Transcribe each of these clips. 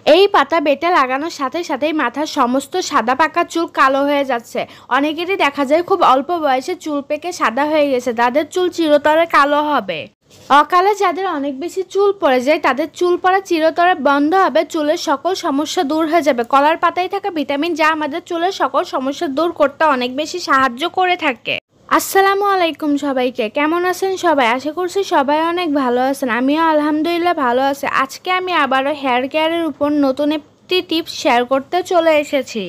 এই পাতা বেটে লাগানোর সাথে সাথেই মাথার সমস্ত সাদা পাকা চুল কালো হয়ে যাচ্ছে। অনেকেরই দেখা যায় খুব অল্প বয়সে চুল পেকে সাদা হয়ে গেছে, তাদের চুল চিরতরে কালো হবে। অকালে যাদের অনেক বেশি চুল পড়ে যায় তাদের চুল পড়া চিরতরে বন্ধ হবে, চুলের সকল সমস্যা দূর হয়ে যাবে। কলার পাতায় থাকা ভিটামিন যা আমাদের চুলের সকল সমস্যা দূর করতে অনেক বেশি সাহায্য করে থাকে। আসসালামু আলাইকুম সবাইকে, কেমন আছেন সবাই? আশা করছি সবাই অনেক ভালো আছেন, আমিও আলহামদুলিল্লাহ ভালো আছি। আজকে আমি আবারও হেয়ার কেয়ারের উপর নতুন একটি টিপস শেয়ার করতে চলে এসেছি।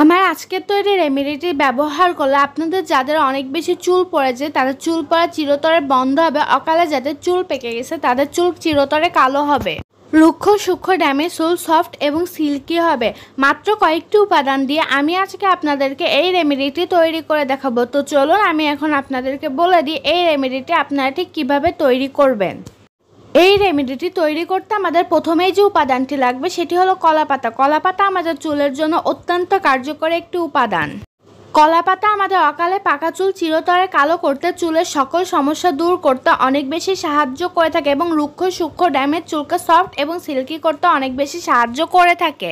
আমার আজকের তৈরি রেমেডিটি ব্যবহার করলে আপনাদের যাদের অনেক বেশি চুল পড়ে যায় তাদের চুল পড়া চিরতরে বন্ধ হবে। অকালে যাদের চুল পেকে গেছে তাদের চুল চিরতরে কালো হবে। রুক্ষ সূক্ষ্ম ড্যামেজ চুল সফট এবং সিল্কি হবে। মাত্র কয়েকটি উপাদান দিয়ে আমি আজকে আপনাদেরকে এই রেমেডিটি তৈরি করে দেখাবো। তো চলুন আমি এখন আপনাদেরকে বলে দিই এই রেমেডিটি আপনারা ঠিক কীভাবে তৈরি করবেন। এই রেমেডিটি তৈরি করতে আমাদের প্রথমেই যে উপাদানটি লাগবে সেটি হলো কলাপাতা। কলাপাতা আমাদের চুলের জন্য অত্যন্ত কার্যকরী একটি উপাদান। কলাপাতা আমাদের অকালে পাকা চুল চিরতরে কালো করতে, চুলের সকল সমস্যা দূর করতে অনেক বেশি সাহায্য করে থাকে এবং রুক্ষ সূক্ষ্ম ড্যামেজ চুলকে সফট এবং সিল্কি করতে অনেক বেশি সাহায্য করে থাকে।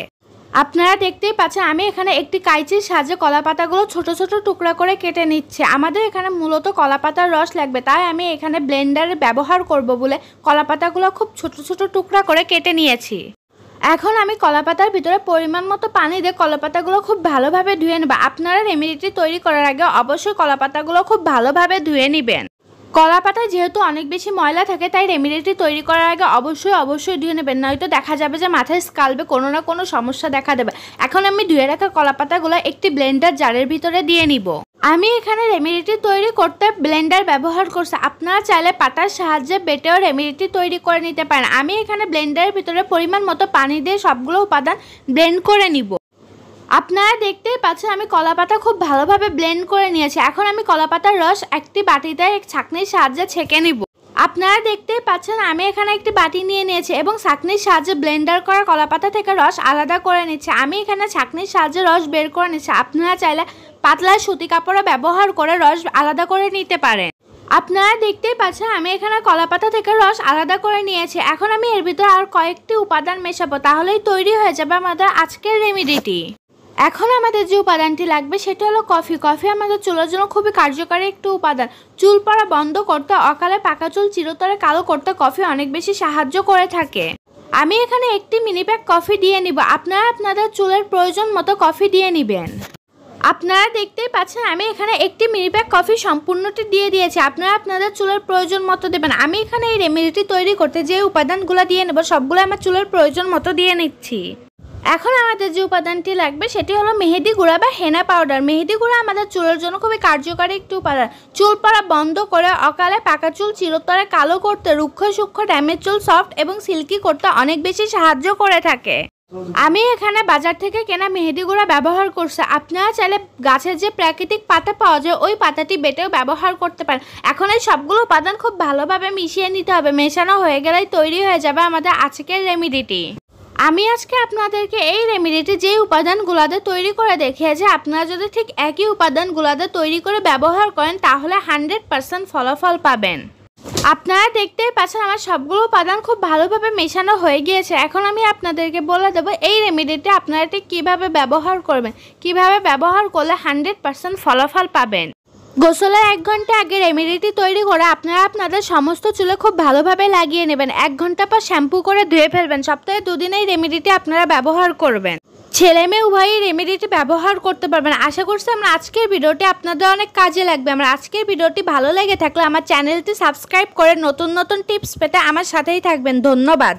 আপনারা দেখতেই পাচ্ছেন আমি এখানে একটি কাঁচির সাহায্যে কলাপাতাগুলো ছোট ছোট টুকরা করে কেটে নিচ্ছে। আমাদের এখানে মূলত কলাপাতার রস লাগবে, তাই আমি এখানে ব্লেন্ডারে ব্যবহার করব বলে কলাপাতাগুলো খুব ছোট ছোট টুকরা করে কেটে নিয়েছি। এখন আমি কলাপাতার ভিতরে পরিমাণ মতো পানি দিয়ে কলাপাতাগুলো খুব ভালোভাবে ধুয়ে নেব। আপনারা রেমেডিটি তৈরি করার আগে অবশ্যই কলাপাতাগুলো খুব ভালোভাবে ধুয়ে নেবেন। কলাপাতায় যেহেতু অনেক বেশি ময়লা থাকে তাই রেমেডিটি তৈরি করার আগে অবশ্যই ধুয়ে নেবেন, নয়তো দেখা যাবে যে মাথায় স্কাল্পে কোনো না কোনো সমস্যা দেখা দেবে। এখন আমি ধুয়ে রাখা কলাপাতাগুলো একটি ব্লেন্ডার জারের ভিতরে দিয়ে নিব। আমি এখানে রেমেডিটি তৈরি করতে ব্লেন্ডার ব্যবহার করছি, আপনারা চাইলে পাটার সাহায্যে বেটেও রেমেডিটি তৈরি করে নিতে পারেন। আমি এখানে ব্লেন্ডারের ভিতরে পরিমাণ মতো পানি দিয়ে সবগুলো উপাদান ব্লেন্ড করে নিব। আপনারা দেখতেই পাচ্ছেন আমি কলাপাতা খুব ভালোভাবে ব্লেন্ড করে নিয়েছি। এখন আমি কলাপাতার রস একটি বাটিতে এক ছাঁকনির সাহায্যে ছেঁকে নিব। আপনারা দেখতেই পাচ্ছেন আমি এখানে একটি বাটি নিয়ে নিয়েছি এবং ছাঁকনির সাহায্যে ব্লেন্ডার করা কলাপাতা থেকে রস আলাদা করে নিচ্ছি। আমি এখানে ছাঁকনির সাহায্যে রস বের করে নিচ্ছি। আপনারা চাইলে পাতলা সুতি কাপড়ে ব্যবহার করে রস আলাদা করে নিতে পারেন। আপনারা দেখতেই পাচ্ছেন আমি এখানে কলাপাতা থেকে রস আলাদা করে নিয়েছি। এখন আমি এর ভিতরে আর কয়েকটি উপাদান মেশাবো, তাহলেই তৈরি হয়ে যাবে আমাদের আজকের রেমেডিটি। এখন আমাদের যে উপাদানটি লাগবে সেটা হলো কফি। কফি আমাদের চুলের জন্য খুবই কার্যকরী একটি উপাদান। চুল পড়া বন্ধ করতে, অকালে পাকা চুল চিরতরে কালো করতে কফি অনেক বেশি সাহায্য করে থাকে। আমি এখানে একটি মিনি প্যাক কফি দিয়ে নিব। আপনারা আপনাদের চুলের প্রয়োজন মতো কফি দিয়ে নেবেন। আপনারা দেখতেই পাচ্ছেন আমি এখানে একটি মিনি প্যাক কফি সম্পূর্ণটি দিয়ে দিয়েছি। আপনারা আপনাদের চুলের প্রয়োজন মতো দেবেন। আমি এখানে এই রেমেডিটি তৈরি করতে যে উপাদানগুলো দিয়ে নেব সবগুলো আমার চুলের প্রয়োজন মতো দিয়ে নিচ্ছি। এখন আমাদের যে উপাদানটি লাগবে সেটি হলো মেহেদি গুঁড়া বা হেনা পাউডার। মেহেদি গুঁড়া আমাদের চুলের জন্য খুবই কার্যকরী একটি উপাদান। চুল পড়া বন্ধ করে, অকালে পাকা চুল চিরতরে কালো করতে, রুক্ষ সূক্ষ্ম ড্যামেজ চুল সফট এবং সিল্কি করতে অনেক বেশি সাহায্য করে থাকে। আমি এখানে বাজার থেকে কেনা মেহেদি গুঁড়া ব্যবহার করছি। আপনারা চাইলে গাছের যে প্রাকৃতিক পাতা পাওয়া যায় ওই পাতাটি বেটেও ব্যবহার করতে পারেন। এখন এই সবগুলো উপাদান খুব ভালোভাবে মিশিয়ে নিতে হবে। মেশানো হয়ে গেলেই তৈরি হয়ে যাবে আমাদের আজকের রেমেডিটি। আমি আজকে আপনাদেরকে এই রেমেডিটি যে উপাদানগুলোতে তৈরি করে দেখিয়েছি, আপনারা যদি ঠিক একই উপাদানগুলোতে তৈরি করে ব্যবহার করেন তাহলে 100% ফলাফল পাবেন। আপনারা দেখতেই পাচ্ছেন আমার সবগুলো উপাদান খুব ভালোভাবে মেশানো হয়ে গিয়েছে। এখন আমি আপনাদেরকে বলে দেবো এই রেমেডিটি আপনারা ঠিক কীভাবে ব্যবহার করবেন, কিভাবে ব্যবহার করলে 100% ফলাফল পাবেন। গোসলের 1 ঘন্টা আগে রেমেডিটি তৈরি করে আপনারা আপনাদের সমস্ত চুলে খুব ভালোভাবে লাগিয়ে নেবেন। 1 ঘন্টা পর শ্যাম্পু করে ধুয়ে ফেলবেন। সপ্তাহে 2 দিন এই রেমেডিটি আপনারা ব্যবহার করবেন। ছেলে মেয়ে উভয়ই রেমেডিটি ব্যবহার করতে পারবেন। আশা করছি আমার আজকের ভিডিওটি আপনাদের অনেক কাজে লাগবে। আমার আজকের ভিডিওটি ভালো লেগে থাকলে আমার চ্যানেলটি সাবস্ক্রাইব করে নতুন নতুন টিপস পেতে আমার সাথেই থাকবেন। ধন্যবাদ।